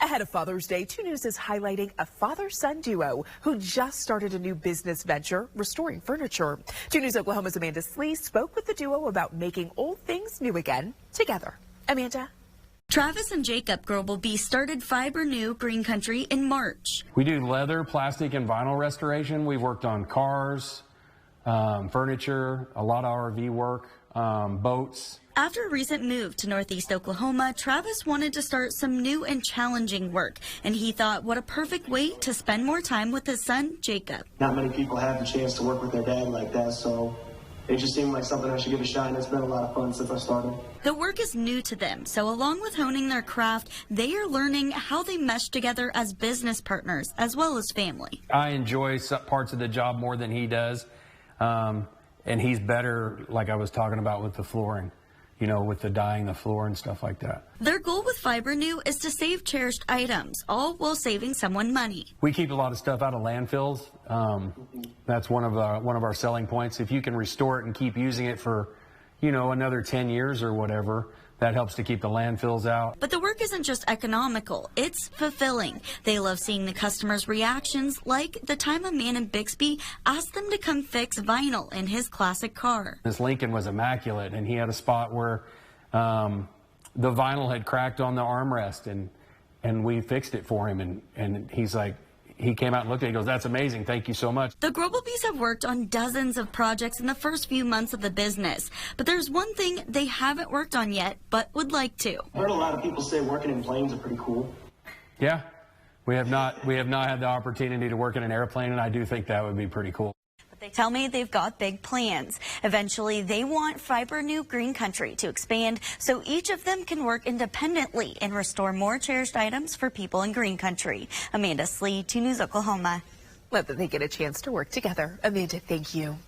Ahead of Father's Day, 2 News is highlighting a father-son duo who just started a new business venture, restoring furniture. 2 News Oklahoma's Amanda Slee spoke with the duo about making old things new again together. Amanda? Travis and Jacob Groblebe started Fibrenew Green Country in March. We do leather, plastic, and vinyl restoration. We've worked on cars, furniture, a lot of RV work, boats. After a recent move to Northeast Oklahoma, Travis wanted to start some new and challenging work, and he thought what a perfect way to spend more time with his son, Jacob. Not many people have the chance to work with their dad like that, so it just seemed like something I should give a shot, and it's been a lot of fun since I started. The work is new to them, so along with honing their craft, they are learning how they mesh together as business partners as well as family. I enjoy some parts of the job more than he does, and he's better, like I was talking about with the flooring, you know, with the dyeing the floor and stuff like that. Their goal with Fibrenew is to save cherished items, all while saving someone money. We keep a lot of stuff out of landfills. That's one of our selling points. If you can restore it and keep using it for, you know, another 10 years or whatever, that helps to keep the landfills out. But the work isn't just economical, it's fulfilling. They love seeing the customers' reactions, like the time a man in Bixby asked them to come fix vinyl in his classic car. This Lincoln was immaculate, and he had a spot where the vinyl had cracked on the armrest, and we fixed it for him, and he's like, he came out and looked at it, he goes, "That's amazing, thank you so much." The Groblebes have worked on dozens of projects in the first few months of the business, but there's one thing they haven't worked on yet, but would like to. I heard a lot of people say working in planes are pretty cool. Yeah, we have not had the opportunity to work in an airplane, and I do think that would be pretty cool. They tell me they've got big plans. Eventually, they want Fibrenew Green Country to expand so each of them can work independently and restore more cherished items for people in Green Country. Amanda Slee, 2 News Oklahoma. Let them get a chance to work together. Amanda, thank you.